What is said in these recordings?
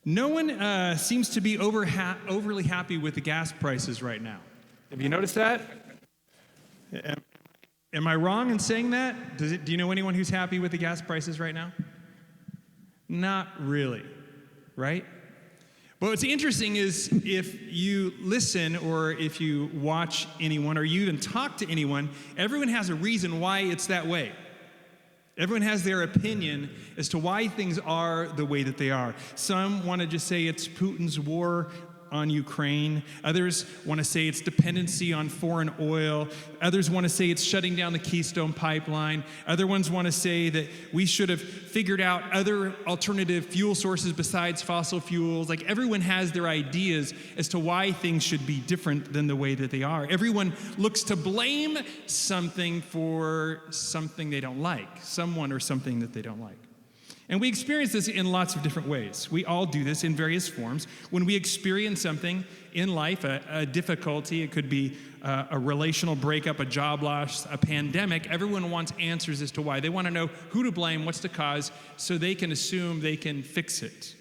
No one seems to be overly happy with the gas prices right now. Have you noticed that? Am I wrong in saying that? Do you know anyone who's happy with the gas prices right now? Not really, right? But what's interesting is if you listen or if you watch anyone or you even talk to anyone, everyone has a reason why it's that way. Everyone has their opinion as to why things are the way that they are. Some want to just say it's Putin's war on Ukraine. Others want to say it's dependency on foreign oil. Others want to say it's shutting down the Keystone Pipeline. Other ones want to say that we should have figured out other alternative fuel sources besides fossil fuels. Like everyone has their ideas as to why things should be different than the way that they are. Everyone looks to blame something for something they don't like, someone or something that they don't like. And we experience this in lots of different ways. We all do this in various forms. When we experience something in life, a difficulty, it could be a relational breakup, a job loss, a pandemic, everyone wants answers as to why. They want to know who to blame, what's the cause, so they can assume they can fix it.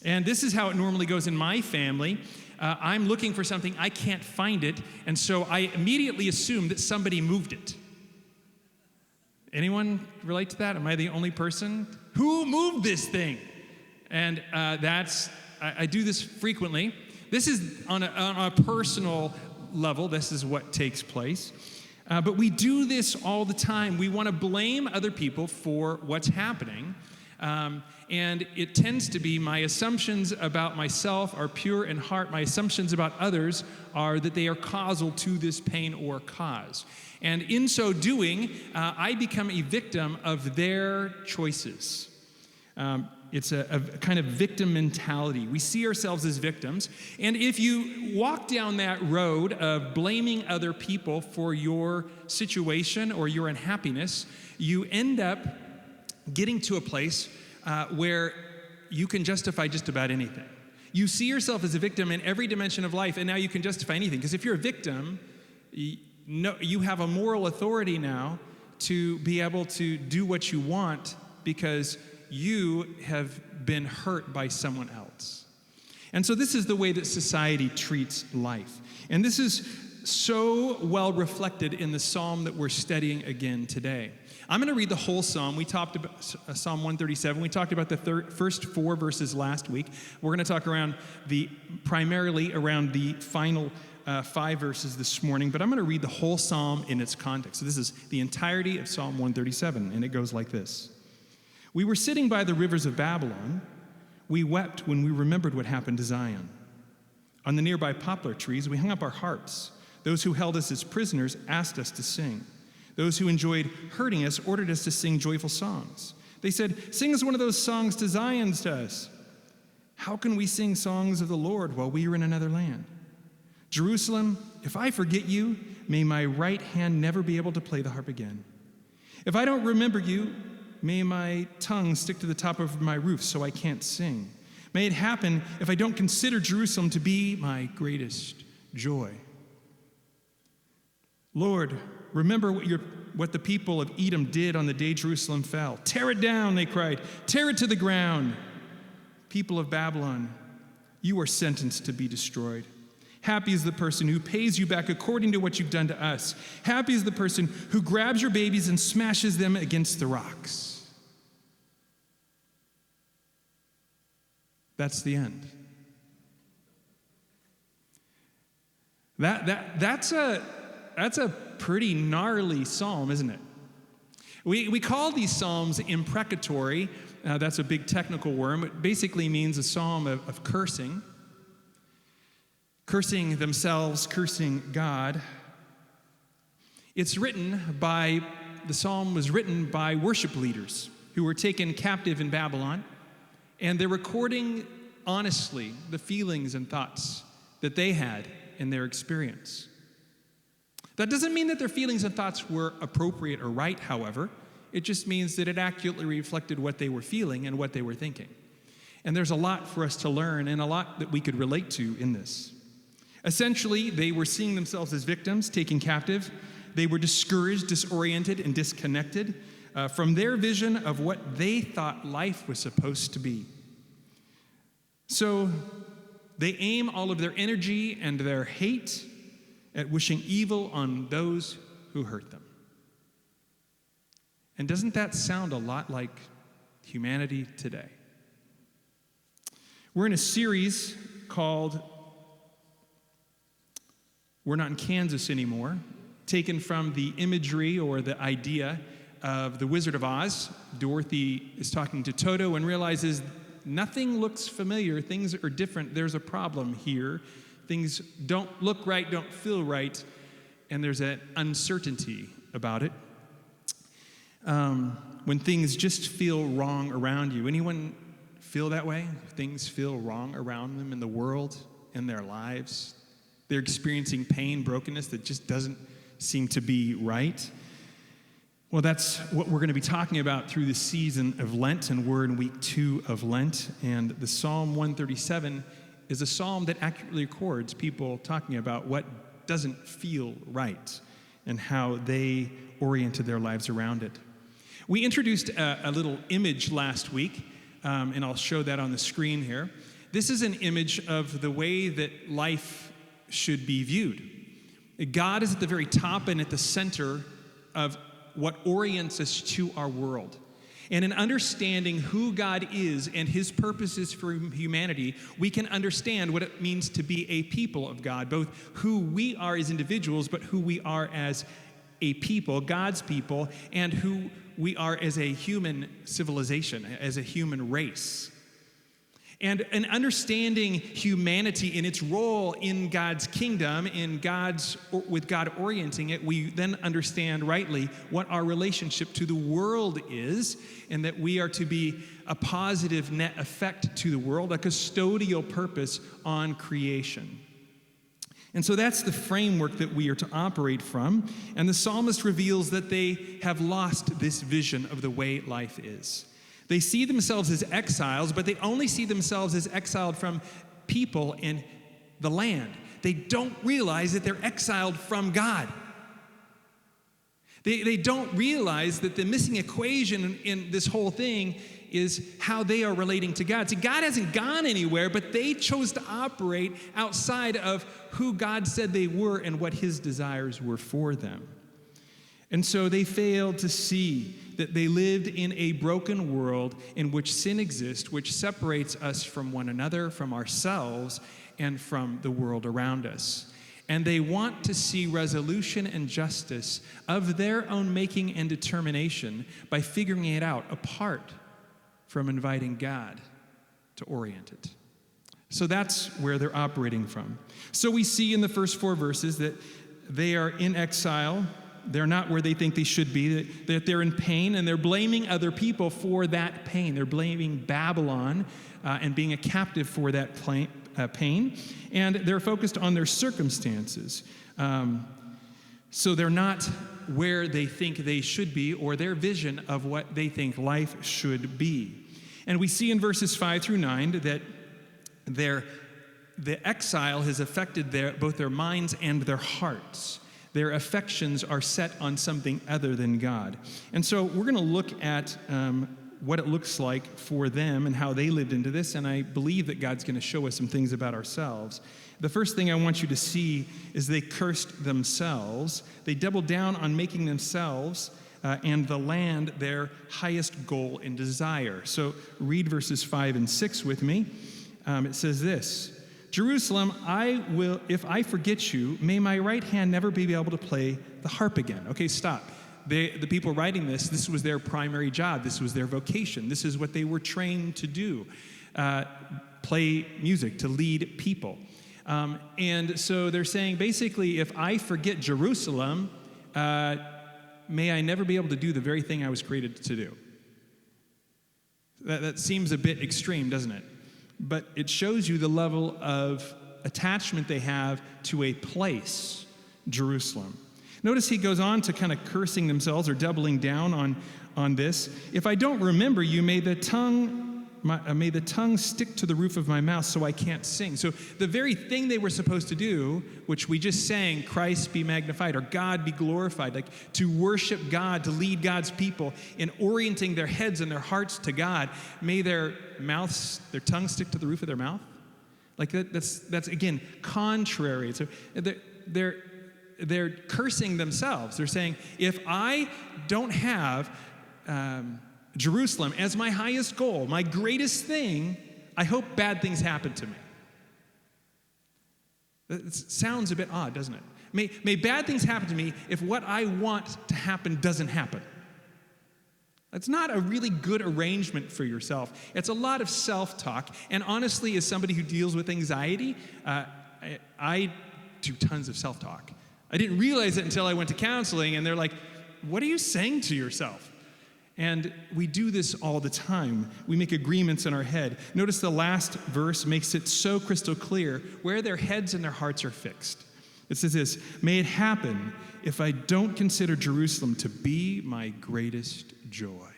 And this is how it normally goes in my family. I'm looking for something, I can't find it, and so I immediately assume that somebody moved it. Anyone relate to that? Am I the only person? Who moved this thing? And I do this frequently. This is on a personal level. This is what takes place. But we do this all the time. We want to blame other people for what's happening. And it tends to be my assumptions about myself are pure in heart. My assumptions about others are that they are causal to this pain or cause. And in so doing, I become a victim of their choices. It's a kind of victim mentality. We see ourselves as victims. And if you walk down that road of blaming other people for your situation or your unhappiness, you end up getting to a place where you can justify just about anything. You see yourself as a victim in every dimension of life, and now you can justify anything. Because if you're a victim, you have a moral authority now to be able to do what you want because you have been hurt by someone else. And so this is the way that society treats life. And this is so well reflected in the psalm that we're studying again today. I'm going to read the whole psalm. We talked about Psalm 137. We talked about the first 4 verses last week. We're going to talk primarily around the final 5 verses this morning, but I'm going to read the whole psalm in its context. So this is the entirety of Psalm 137, and it goes like this. We were sitting by the rivers of Babylon. We wept when we remembered what happened to Zion. On the nearby poplar trees, we hung up our harps. Those who held us as prisoners asked us to sing. Those who enjoyed hurting us ordered us to sing joyful songs. They said, "Sing us one of those songs to Zion to us." How can we sing songs of the Lord while we are in another land? Jerusalem, if I forget you, may my right hand never be able to play the harp again. If I don't remember you, may my tongue stick to the top of my roof so I can't sing. May it happen if I don't consider Jerusalem to be my greatest joy. Lord, remember what the people of Edom did on the day Jerusalem fell. Tear it down, they cried. Tear it to the ground. People of Babylon, you are sentenced to be destroyed. Happy is the person who pays you back according to what you've done to us. Happy is the person who grabs your babies and smashes them against the rocks. That's the end. That's a pretty gnarly psalm, isn't it? We call these psalms imprecatory. That's a big technical word. It basically means a psalm of cursing. Cursing themselves, cursing God. The psalm was written by worship leaders who were taken captive in Babylon, and they're recording honestly the feelings and thoughts that they had in their experience. That doesn't mean that their feelings and thoughts were appropriate or right, however. It just means that it accurately reflected what they were feeling and what they were thinking. And there's a lot for us to learn and a lot that we could relate to in this. Essentially, they were seeing themselves as victims, taken captive. They were discouraged, disoriented, and disconnected from their vision of what they thought life was supposed to be. So they aim all of their energy and their hate at wishing evil on those who hurt them. And doesn't that sound a lot like humanity today? We're in a series called We're Not in Kansas Anymore, taken from the imagery or the idea of the Wizard of Oz. Dorothy is talking to Toto and realizes nothing looks familiar, things are different, there's a problem here. Things don't look right, don't feel right, and there's an uncertainty about it. When things just feel wrong around you. Anyone feel that way? Things feel wrong around them in the world, in their lives. They're experiencing pain, brokenness that just doesn't seem to be right. Well, that's what we're going to be talking about through the season of Lent, and we're in week 2 of Lent. And the Psalm 137 is a psalm that accurately records people talking about what doesn't feel right and how they oriented their lives around it. We introduced a little image last week, and I'll show that on the screen here. This is an image of the way that life should be viewed. God is at the very top and at the center of what orients us to our world. And in understanding who God is and his purposes for humanity, we can understand what it means to be a people of God, both who we are as individuals, but who we are as a people, God's people, and who we are as a human civilization, as a human race. And in understanding humanity in its role in God's kingdom, with God orienting it, we then understand rightly what our relationship to the world is, and that we are to be a positive net effect to the world, a custodial purpose on creation. And so that's the framework that we are to operate from. And the psalmist reveals that they have lost this vision of the way life is. They see themselves as exiles, but they only see themselves as exiled from people in the land. They don't realize that they're exiled from God. They don't realize that the missing equation in this whole thing is how they are relating to God. See, God hasn't gone anywhere, but they chose to operate outside of who God said they were and what his desires were for them. And so they failed to see that they lived in a broken world in which sin exists, which separates us from one another, from ourselves, and from the world around us. And they want to see resolution and justice of their own making and determination by figuring it out apart from inviting God to orient it. So that's where they're operating from. So we see in the first 4 verses that they are in exile. They're not where they think they should be, that they're in pain, and they're blaming other people for that pain. They're blaming Babylon and being a captive for that pain, and they're focused on their circumstances. So they're not where they think they should be, or their vision of what they think life should be. And we see in verses 5 through 9 that the exile has affected both their minds and their hearts. Their affections are set on something other than God. And so we're going to look at what it looks like for them and how they lived into this, and I believe that God's going to show us some things about ourselves. The first thing I want you to see is they cursed themselves. They doubled down on making themselves and the land their highest goal and desire. So read verses 5 and 6 with me. It says this: Jerusalem, if I forget you, may my right hand never be able to play the harp again. Okay, stop. The people writing this was their primary job. This was their vocation. This is what they were trained to do, play music, to lead people. And so they're saying, basically, if I forget Jerusalem, may I never be able to do the very thing I was created to do. That seems a bit extreme, doesn't it? But it shows you the level of attachment they have to a place, Jerusalem. Notice he goes on to kind of cursing themselves or doubling down on this. If I don't remember you, may the tongue may the tongue stick to the roof of my mouth so I can't sing. So the very thing they were supposed to do, which we just sang, Christ be magnified, or God be glorified, like to worship God, to lead God's people in orienting their heads and their hearts to God, may their tongue stick to the roof of their mouth. Like that's again, contrary. So they're cursing themselves. They're saying, if I don't have Jerusalem as my highest goal, my greatest thing, I hope bad things happen to me. It sounds a bit odd, doesn't it? May bad things happen to me if what I want to happen doesn't happen. That's not a really good arrangement for yourself. It's a lot of self-talk. And honestly, as somebody who deals with anxiety, I do tons of self-talk. I didn't realize it until I went to counseling, and they're like, what are you saying to yourself? And we do this all the time. We make agreements in our head. Notice the last verse makes it so crystal clear where their heads and their hearts are fixed. It says this, may it happen if I don't consider Jerusalem to be my greatest joy.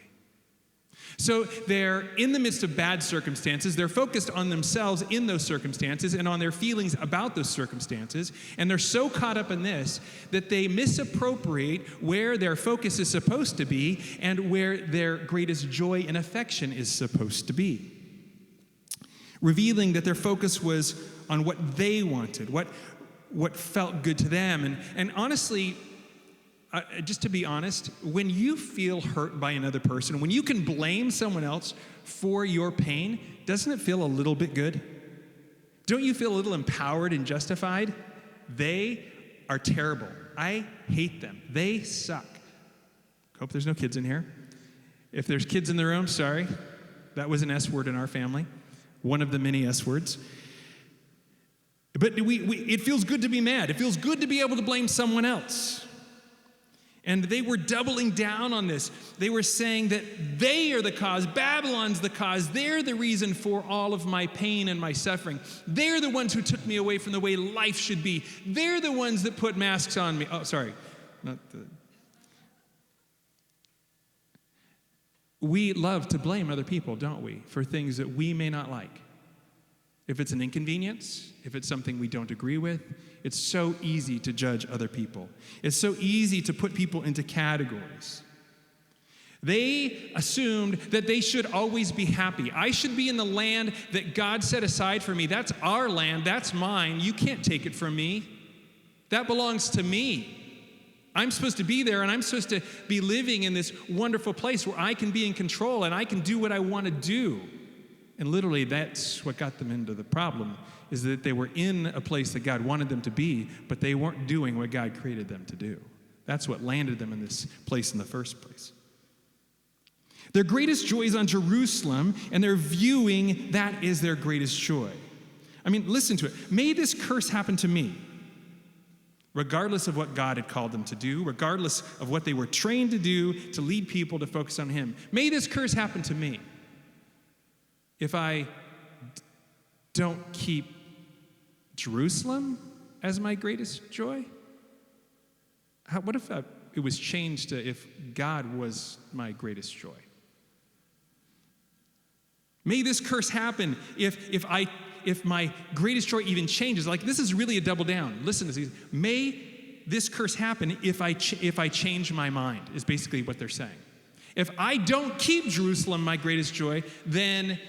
So they're in the midst of bad circumstances. They're focused on themselves in those circumstances and on their feelings about those circumstances. And they're so caught up in this that they misappropriate where their focus is supposed to be and where their greatest joy and affection is supposed to be. Revealing that their focus was on what they wanted, what felt good to them. And honestly, just to be honest, when you feel hurt by another person, when you can blame someone else for your pain, doesn't it feel a little bit good? Don't you feel a little empowered and justified? They are terrible. I hate them. They suck. Hope there's no kids in here. If there's kids in the room, sorry. That was an S word in our family. One of the many S words. But it feels good to be mad. It feels good to be able to blame someone else. And they were doubling down on this. They were saying that they are the cause. Babylon's the cause. They're the reason for all of my pain and my suffering. They're the ones who took me away from the way life should be. They're the ones that put masks on me. Oh, sorry. We love to blame other people, don't we, for things that we may not like. If it's an inconvenience, if it's something we don't agree with, it's so easy to judge other people. It's so easy to put people into categories. They assumed that they should always be happy. I should be in the land that God set aside for me. That's our land. That's mine. You can't take it from me. That belongs to me. I'm supposed to be there, and I'm supposed to be living in this wonderful place where I can be in control and I can do what I want to do. And literally, that's what got them into the problem, is that they were in a place that God wanted them to be, but they weren't doing what God created them to do. That's what landed them in this place in the first place. Their greatest joy is on Jerusalem, and they're viewing that as their greatest joy. I mean, listen to it. May this curse happen to me, regardless of what God had called them to do, regardless of what they were trained to do to lead people to focus on Him. May this curse happen to me. If I don't keep Jerusalem as my greatest joy? What if it was changed to if God was my greatest joy? May this curse happen if my greatest joy even changes. Like, this is really a double down. Listen to this. May this curse happen if I change my mind, is basically what they're saying. If I don't keep Jerusalem my greatest joy, then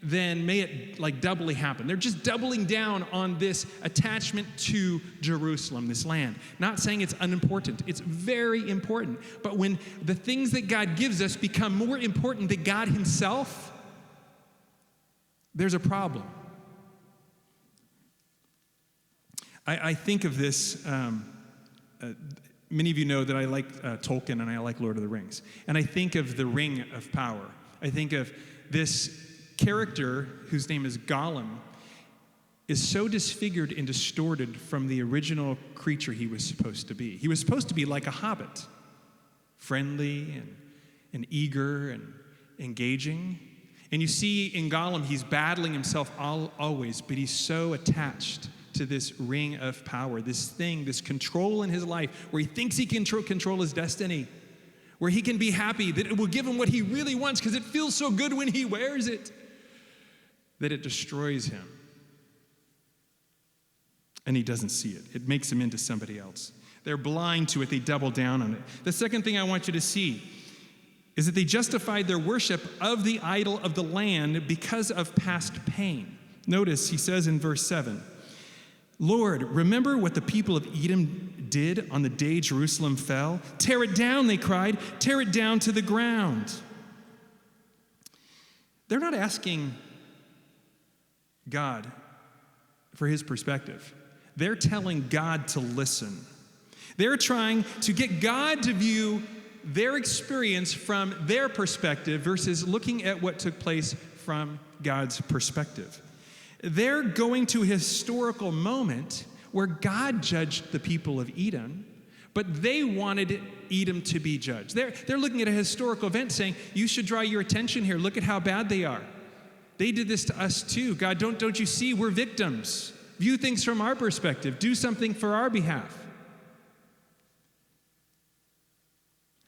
may it like doubly happen. They're just doubling down on this attachment to Jerusalem, this land. Not saying it's unimportant. It's very important. But when the things that God gives us become more important than God Himself, there's a problem. I think of this, many of you know that I like Tolkien and I like Lord of the Rings. And I think of the Ring of Power. I think of this character, whose name is Gollum, is so disfigured and distorted from the original creature he was supposed to be. He was supposed to be like a hobbit, friendly and eager and engaging. And you see in Gollum, he's battling himself always, but he's so attached to this ring of power, this thing, this control in his life where he thinks he can control his destiny. where he can be happy, that it will give him what he really wants because it feels so good when he wears it, that it destroys him. And he doesn't see it. It makes him into somebody else. They're blind to it. They double down on it. The second thing I want you to see is that they justified their worship of the idol of the land because of past pain. Notice he says in verse 7, Lord, remember what the people of Edom did on the day Jerusalem fell? Tear it down, they cried. Tear it down to the ground. They're not asking God for his perspective. They're telling God to listen. They're trying to get God to view their experience from their perspective versus looking at what took place from God's perspective. They're going to a historical moment where God judged the people of Edom, but they wanted Edom to be judged. They're looking at a historical event saying, you should draw your attention here. Look at how bad they are. They did this to us too. God, don't you see? We're victims. View things from our perspective. Do something for our behalf.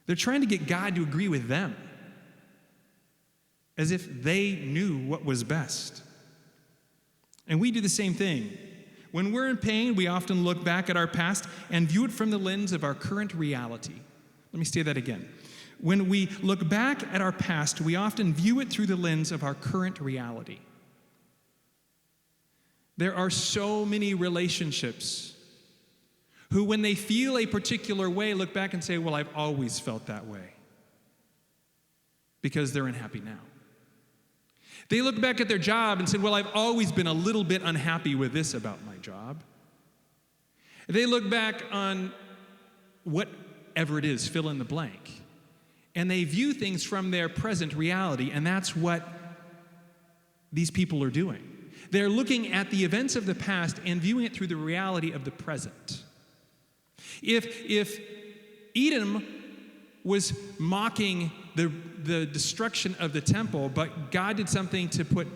They're trying to get God to agree with them as if they knew what was best. And we do the same thing. When we're in pain, we often look back at our past and view it from the lens of our current reality. Let me say that again. When we look back at our past, we often view it through the lens of our current reality. There are so many relationships who, when they feel a particular way, look back and say, well, I've always felt that way, because they're unhappy now. They look back at their job and said, well, I've always been a little bit unhappy with this about my job. They look back on whatever it is, fill in the blank, and they view things from their present reality, and that's what these people are doing. They're looking at the events of the past and viewing it through the reality of the present. If Edom was mocking the destruction of the temple, but God did something to put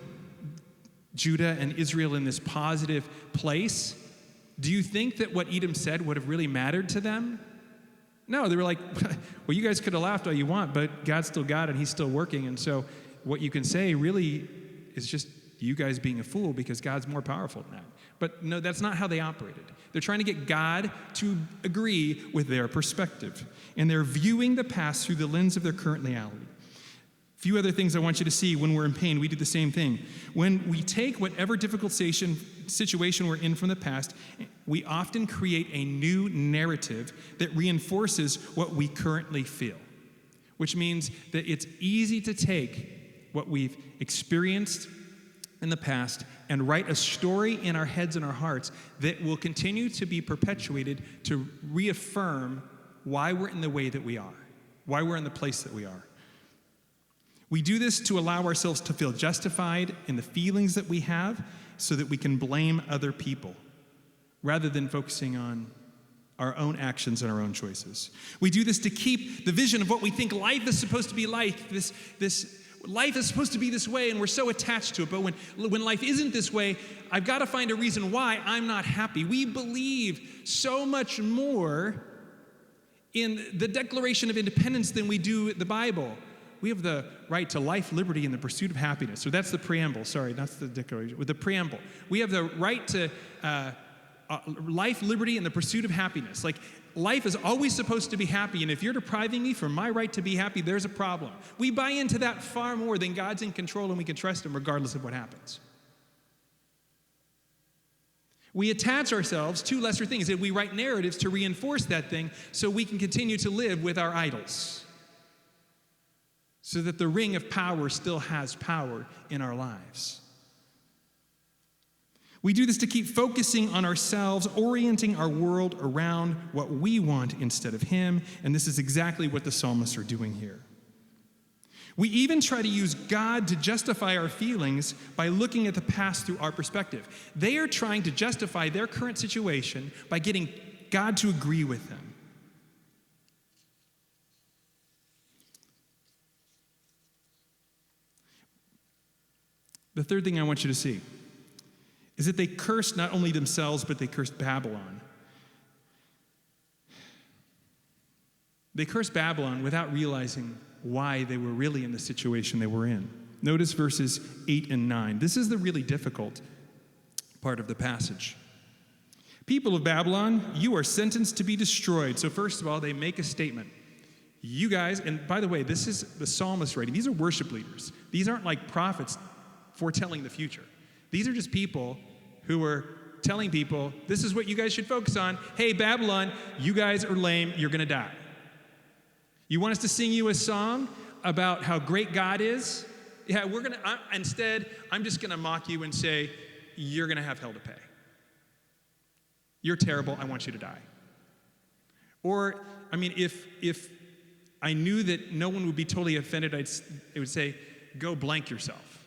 Judah and Israel in this positive place, do you think that what Edom said would have really mattered to them? No, they were like, well, you guys could have laughed all you want, but God's still God and he's still working, and so what you can say really is just you guys being a fool because God's more powerful than that. But no, that's not how they operated. They're trying to get God to agree with their perspective. And they're viewing the past through the lens of their current reality. A few other things I want you to see when we're in pain. We do the same thing. When we take whatever difficult situation we're in from the past, we often create a new narrative that reinforces what we currently feel, which means that it's easy to take what we've experienced in the past and write a story in our heads and our hearts that will continue to be perpetuated to reaffirm why we're in the way that we are, why we're in the place that we are. We do this to allow ourselves to feel justified in the feelings that we have so that we can blame other people rather than focusing on our own actions and our own choices. We do this to keep the vision of what we think life is supposed to be like, this life is supposed to be this way, and we're so attached to it. But when life isn't this way, I've got to find a reason why I'm not happy. We believe so much more in the Declaration of Independence than we do the Bible. We have the right to life, liberty, and the pursuit of happiness. So that's the preamble. Sorry, that's the Declaration. With the preamble, we have the right to life, liberty, and the pursuit of happiness. Like, life is always supposed to be happy, and if you're depriving me from my right to be happy, there's a problem. We buy into that far more than God's in control and we can trust him regardless of what happens. We attach ourselves to lesser things, and we write narratives to reinforce that thing so we can continue to live with our idols, so that the ring of power still has power in our lives. We do this to keep focusing on ourselves, orienting our world around what we want instead of him, and this is exactly what the psalmists are doing here. We even try to use God to justify our feelings by looking at the past through our perspective. They are trying to justify their current situation by getting God to agree with them. The third thing I want you to see is that they cursed not only themselves, but they cursed Babylon. They cursed Babylon without realizing why they were really in the situation they were in. Notice verses 8 and 9. This is the really difficult part of the passage. People of Babylon, you are sentenced to be destroyed. So first of all, they make a statement. You guys, and by the way, this is the psalmist writing. These are worship leaders. These aren't like prophets foretelling the future. These are just people who are telling people, this is what you guys should focus on. Hey, Babylon, you guys are lame. You're going to die. You want us to sing you a song about how great God is? Yeah, instead, I'm just going to mock you and say, you're going to have hell to pay. You're terrible. I want you to die. Or, if I knew that no one would be totally offended, it would say, go blank yourself.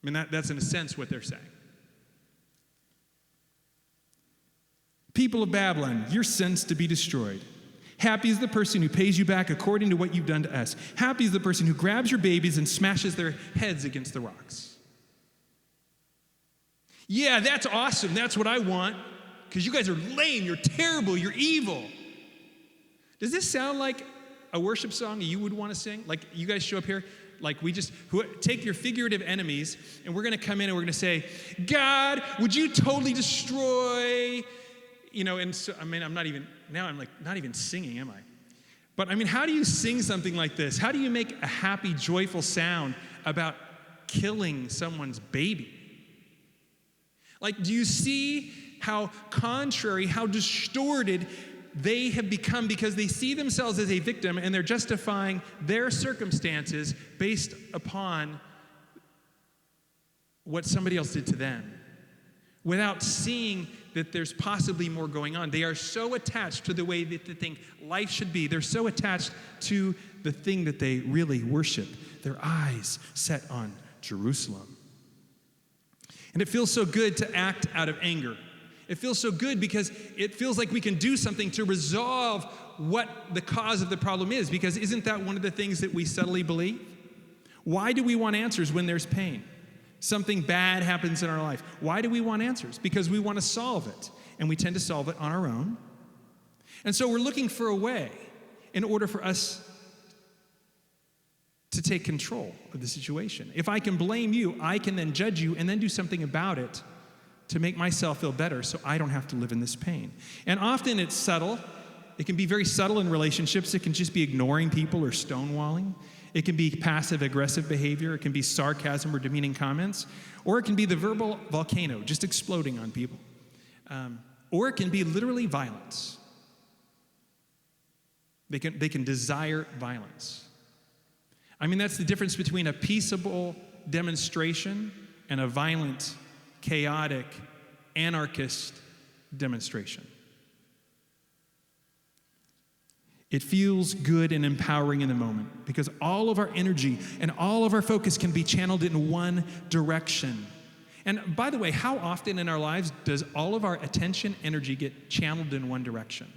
That's in a sense what they're saying. People of Babylon, you're sentenced to be destroyed. Happy is the person who pays you back according to what you've done to us. Happy is the person who grabs your babies and smashes their heads against the rocks. Yeah, that's awesome. That's what I want. Because you guys are lame. You're terrible. You're evil. Does this sound like a worship song you would want to sing? Like you guys show up here, like take your figurative enemies, and we're going to come in and we're going to say, God, would you totally destroy, and so, I'm not even singing, am I? But how do you sing something like this? How do you make a happy, joyful sound about killing someone's baby? Like, do you see how contrary, how distorted they have become because they see themselves as a victim and they're justifying their circumstances based upon what somebody else did to them without seeing that there's possibly more going on. They are so attached to the way that they think life should be. They're so attached to the thing that they really worship. Their eyes set on Jerusalem. And it feels so good to act out of anger. It feels so good because it feels like we can do something to resolve what the cause of the problem is, because isn't that one of the things that we subtly believe? Why do we want answers when there's pain? Something bad happens in our life. Why do we want answers? Because we want to solve it, and we tend to solve it on our own. And so we're looking for a way in order for us to take control of the situation. If I can blame you, I can then judge you and then do something about it to make myself feel better so I don't have to live in this pain. And often it's subtle. It can be very subtle in relationships. It can just be ignoring people or stonewalling. It can be passive-aggressive behavior. It can be sarcasm or demeaning comments. Or it can be the verbal volcano, just exploding on people. Or it can be literally violence. They can desire violence. That's the difference between a peaceable demonstration and a violent, chaotic, anarchist demonstration. It feels good and empowering in the moment because all of our energy and all of our focus can be channeled in one direction. And by the way, how often in our lives does all of our attention, energy get channeled in one direction?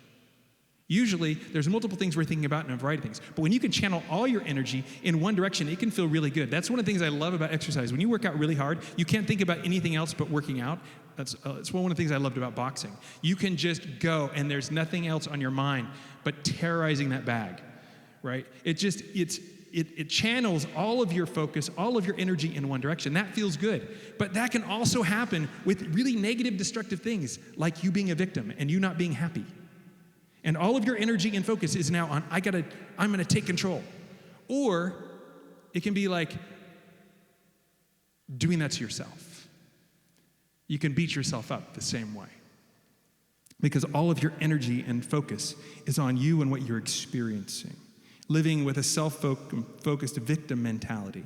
Usually, there's multiple things we're thinking about and a variety of things. But when you can channel all your energy in one direction, it can feel really good. That's one of the things I love about exercise. When you work out really hard, you can't think about anything else but working out. It's one of the things I loved about boxing. You can just go, and there's nothing else on your mind but terrorizing that bag, right? It channels all of your focus, all of your energy in one direction. That feels good. But that can also happen with really negative, destructive things, like you being a victim and you not being happy. And all of your energy and focus is now on, I'm going to take control. Or it can be like doing that to yourself. You can beat yourself up the same way. Because all of your energy and focus is on you and what you're experiencing. Living with a self-focused victim mentality.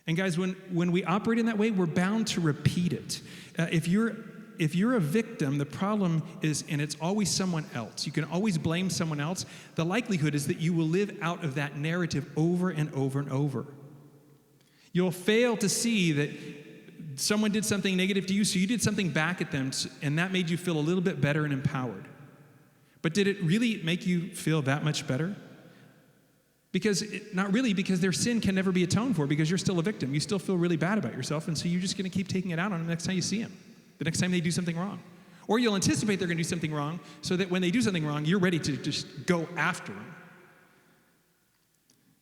And guys, when we operate in that way, we're bound to repeat it. If you're a victim, the problem is, and it's always someone else. You can always blame someone else. The likelihood is that you will live out of that narrative over and over and over. You'll fail to see that someone did something negative to you, so you did something back at them, and that made you feel a little bit better and empowered. But did it really make you feel that much better? Not really, because their sin can never be atoned for because you're still a victim. You still feel really bad about yourself, and so you're just going to keep taking it out on them the next time you see them, the next time they do something wrong. Or you'll anticipate they're going to do something wrong so that when they do something wrong, you're ready to just go after them.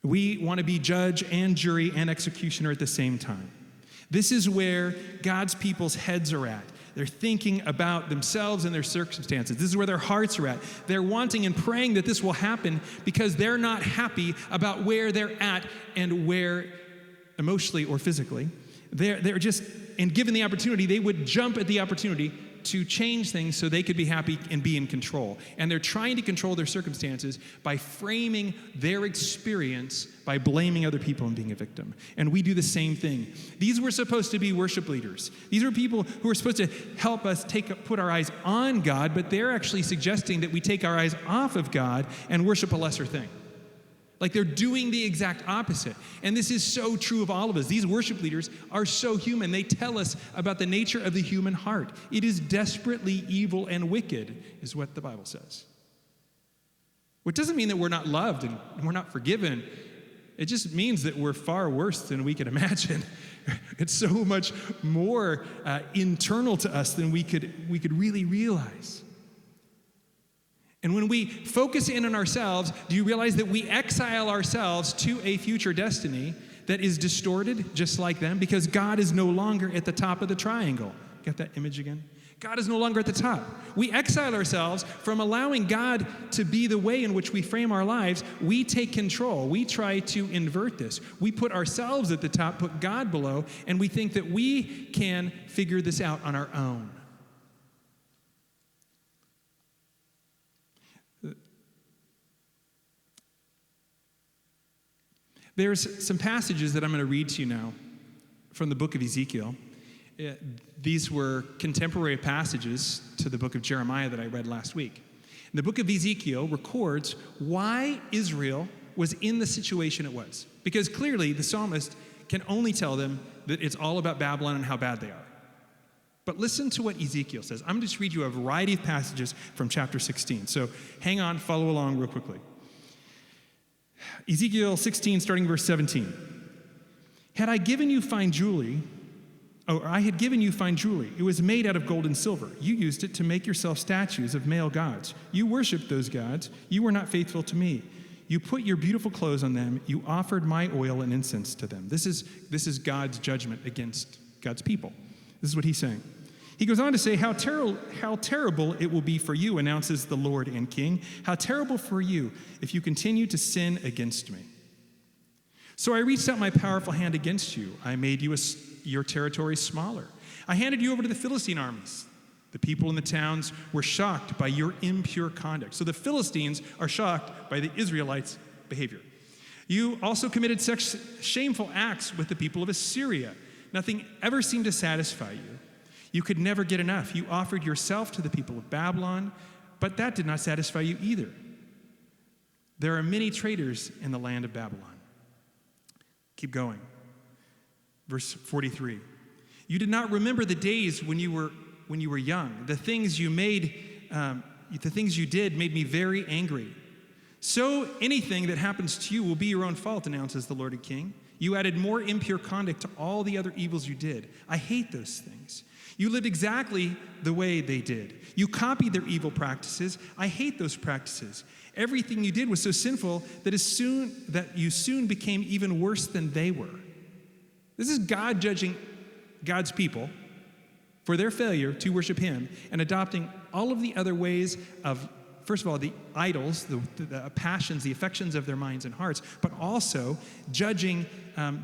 We want to be judge and jury and executioner at the same time. This is where God's people's heads are at. They're thinking about themselves and their circumstances. This is where their hearts are at. They're wanting and praying that this will happen because they're not happy about where they're at and where emotionally or physically. They're just, and given the opportunity, they would jump at the opportunity to change things so they could be happy and be in control. And they're trying to control their circumstances by framing their experience by blaming other people and being a victim. And we do the same thing. These were supposed to be worship leaders. These were people who were supposed to help us put our eyes on God, but they're actually suggesting that we take our eyes off of God and worship a lesser thing. Like they're doing the exact opposite. And this is so true of all of us. These worship leaders are so human. They tell us about the nature of the human heart. It is desperately evil and wicked, is what the Bible says. Which doesn't mean that we're not loved and we're not forgiven. It just means that we're far worse than we can imagine. It's so much more internal to us than we could really realize. And when we focus in on ourselves, do you realize that we exile ourselves to a future destiny that is distorted just like them? Because God is no longer at the top of the triangle. Get that image again? God is no longer at the top. We exile ourselves from allowing God to be the way in which we frame our lives. We take control. We try to invert this. We put ourselves at the top, put God below, and we think that we can figure this out on our own. There's some passages that I'm going to read to you now from the book of Ezekiel. These were contemporary passages to the book of Jeremiah that I read last week. And the book of Ezekiel records why Israel was in the situation it was. Because clearly the psalmist can only tell them that it's all about Babylon and how bad they are. But listen to what Ezekiel says. I'm going to just read you a variety of passages from chapter 16. So hang on, follow along real quickly. Ezekiel 16, starting verse 17. I had given you fine jewelry. It was made out of gold and silver. You used it to make yourself statues of male gods. You worshipped those gods. You were not faithful to me. You put your beautiful clothes on them. You offered my oil and incense to them. This is God's judgment against God's people. This is what he's saying. He goes on to say, how terrible it will be for you, announces the Lord and King. How terrible for you if you continue to sin against me. So I reached out my powerful hand against you. I made your territory smaller. I handed you over to the Philistine armies. The people in the towns were shocked by your impure conduct. So the Philistines are shocked by the Israelites' behavior. You also committed such shameful acts with the people of Assyria. Nothing ever seemed to satisfy you. You could never get enough. You offered yourself to the people of Babylon, but that did not satisfy you either. There are many traitors in the land of Babylon. Keep going. Verse 43. You did not remember the days when you were young. The things you did made me very angry. So anything that happens to you will be your own fault, announces the Lord and King. You added more impure conduct to all the other evils you did. I hate those things. You lived exactly the way they did. You copied their evil practices. I hate those practices. Everything you did was so sinful that you soon became even worse than they were. This is God judging God's people for their failure to worship him and adopting all of the other ways of, first of all, the idols, the passions, the affections of their minds and hearts, but also judging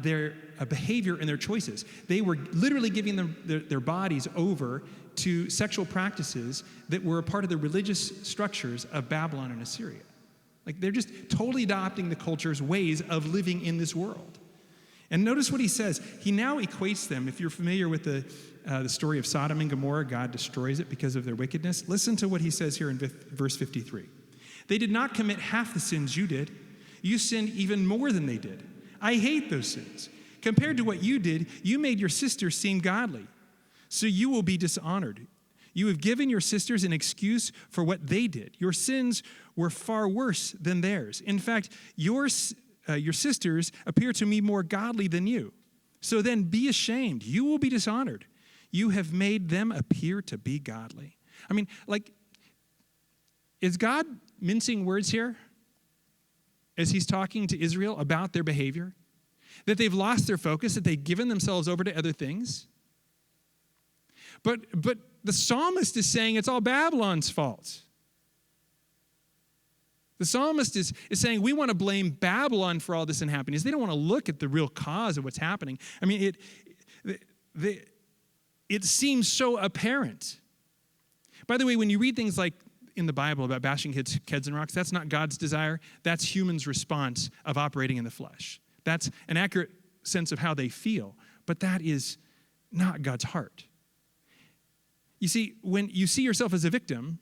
their behavior and their choices. They were literally giving them their bodies over to sexual practices that were a part of the religious structures of Babylon and Assyria. Like they're just totally adopting the culture's ways of living in this world. And notice what he says. He now equates them. If you're familiar with the story of Sodom and Gomorrah, God destroys it because of their wickedness. Listen to what he says here in verse 53. They did not commit half the sins you did. You sinned even more than they did. I hate those sins. Compared to what you did, you made your sisters seem godly. So you will be dishonored. You have given your sisters an excuse for what they did. Your sins were far worse than theirs. In fact, your sisters appear to me more godly than you. So then be ashamed. You will be dishonored. You have made them appear to be godly. I mean, like, is God mincing words here as he's talking to Israel about their behavior? That they've lost their focus, that they've given themselves over to other things? But the psalmist is saying it's all Babylon's fault. The psalmist is saying we want to blame Babylon for all this unhappiness. They don't want to look at the real cause of what's happening. I mean, it seems so apparent. By the way, when you read things like in the Bible about bashing heads and rocks, that's not God's desire. That's humans' response of operating in the flesh. That's an accurate sense of how they feel, but that is not God's heart. You see, when you see yourself as a victim,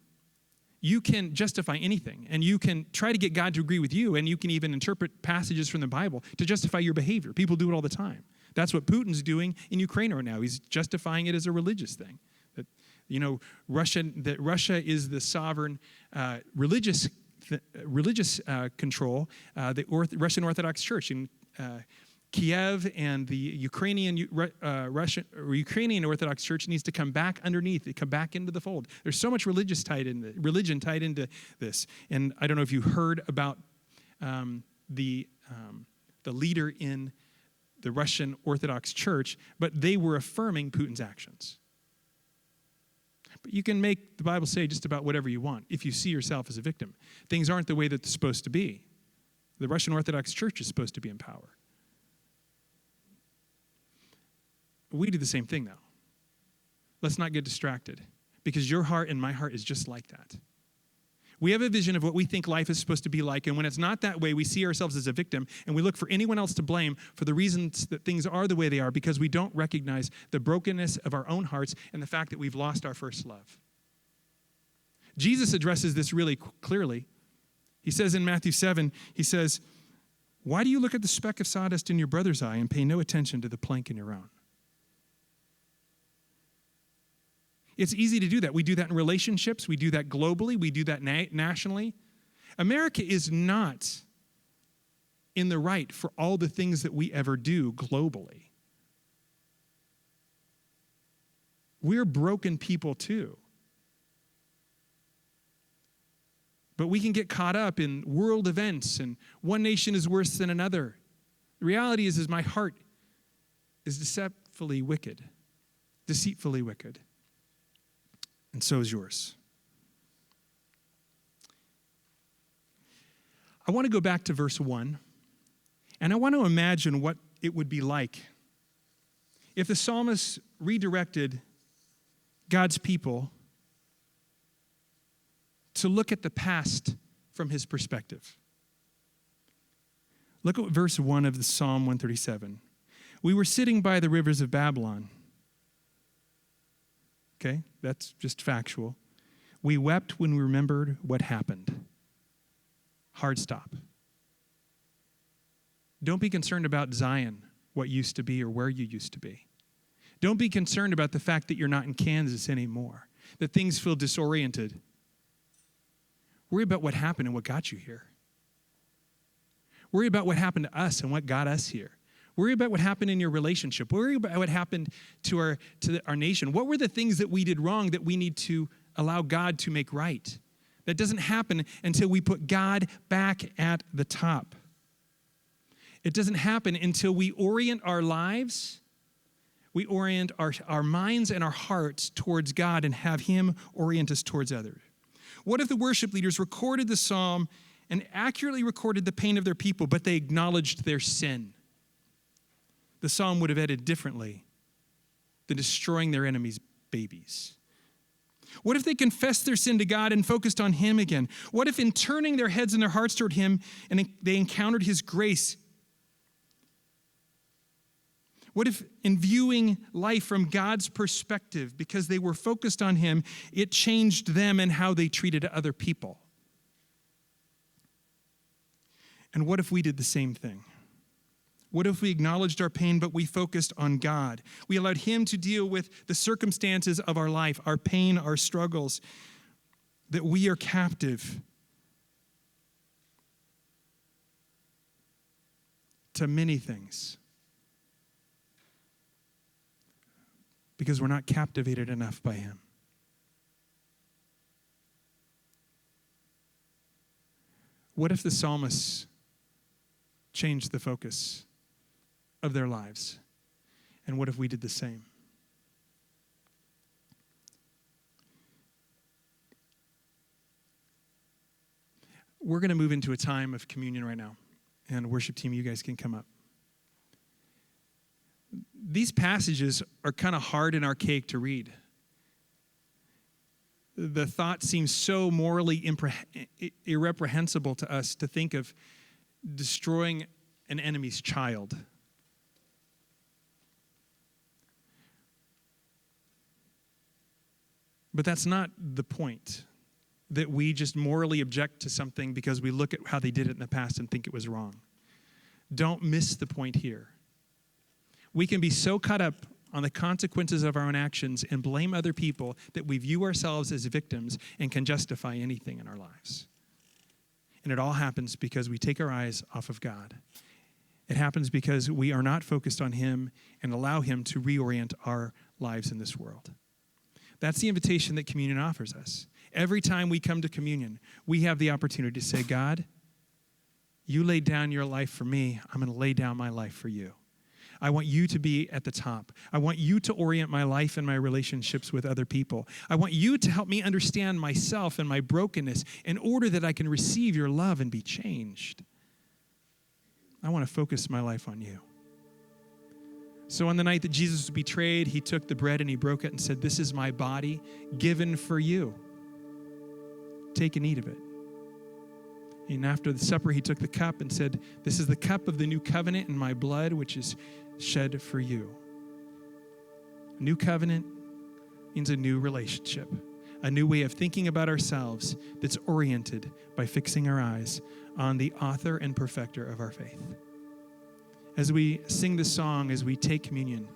you can justify anything, and you can try to get God to agree with you, and you can even interpret passages from the Bible to justify your behavior. People do it all the time. That's what Putin's doing in Ukraine right now. He's justifying it as a religious thing. That, Russia is the sovereign religious control, the Russian Orthodox Church in Kiev, and the Ukrainian Orthodox Church needs to come back underneath, come back into the fold. There's so much religion tied into this. And I don't know if you heard about the leader in the Russian Orthodox Church, but they were affirming Putin's actions. But you can make the Bible say just about whatever you want if you see yourself as a victim. Things aren't the way that they're supposed to be. The Russian Orthodox Church is supposed to be in power. We do the same thing, though. Let's not get distracted, because your heart and my heart is just like that. We have a vision of what we think life is supposed to be like, and when it's not that way, we see ourselves as a victim, and we look for anyone else to blame for the reasons that things are the way they are, because we don't recognize the brokenness of our own hearts and the fact that we've lost our first love. Jesus addresses this really clearly. He says in Matthew 7, he says, "Why do you look at the speck of sawdust in your brother's eye and pay no attention to the plank in your own?" It's easy to do that. We do that in relationships. We do that globally. We do that nationally. America is not in the right for all the things that we ever do globally. We're broken people too. But we can get caught up in world events, and one nation is worse than another. The reality is my heart is deceitfully wicked. And so is yours. I want to go back to verse 1, and I want to imagine what it would be like if the psalmist redirected God's people to look at the past from his perspective. Look at verse 1 of the Psalm 137. We were sitting by the rivers of Babylon. Okay, that's just factual. We wept when we remembered what happened. Hard stop. Don't be concerned about Zion, what used to be or where you used to be. Don't be concerned about the fact that you're not in Kansas anymore, that things feel disoriented. Worry about what happened and what got you here. Worry about what happened to us and what got us here. Worry about what happened in your relationship. Worry about what happened to our nation. What were the things that we did wrong that we need to allow God to make right? That doesn't happen until we put God back at the top. It doesn't happen until we orient our lives, we orient our minds and our hearts towards God and have Him orient us towards others. What if the worship leaders recorded the psalm and accurately recorded the pain of their people, but they acknowledged their sin? The psalm would have ended differently than destroying their enemies' babies. What if they confessed their sin to God and focused on Him again? What if in turning their heads and their hearts toward Him and they encountered His grace? What if in viewing life from God's perspective, because they were focused on Him, it changed them and how they treated other people? And what if we did the same thing? What if we acknowledged our pain, but we focused on God? We allowed Him to deal with the circumstances of our life, our pain, our struggles, that we are captive to many things because we're not captivated enough by Him. What if the psalmists changed the focus of their lives? And what if we did the same? We're going to move into a time of communion right now. And worship team, you guys can come up. These passages are kind of hard and archaic to read. The thought seems so morally irreprehensible to us to think of destroying an enemy's child. But that's not the point, that we just morally object to something because we look at how they did it in the past and think it was wrong. Don't miss the point here. We can be so caught up on the consequences of our own actions and blame other people that we view ourselves as victims and can justify anything in our lives. And it all happens because we take our eyes off of God. It happens because we are not focused on Him and allow Him to reorient our lives in this world. That's the invitation that communion offers us. Every time we come to communion, we have the opportunity to say, God, you laid down your life for me. I'm going to lay down my life for you. I want you to be at the top. I want you to orient my life and my relationships with other people. I want you to help me understand myself and my brokenness in order that I can receive your love and be changed. I want to focus my life on you. So on the night that Jesus was betrayed, he took the bread and he broke it and said, this is my body given for you. Take and eat of it. And after the supper, he took the cup and said, this is the cup of the new covenant in my blood, which is shed for you. A new covenant means a new relationship, a new way of thinking about ourselves that's oriented by fixing our eyes on the author and perfecter of our faith. As we sing this song, as we take communion,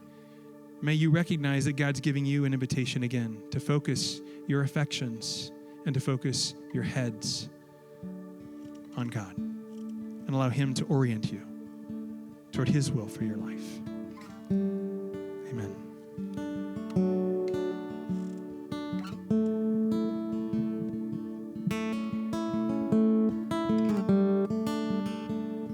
may you recognize that God's giving you an invitation again to focus your affections and to focus your heads on God and allow Him to orient you toward His will for your life.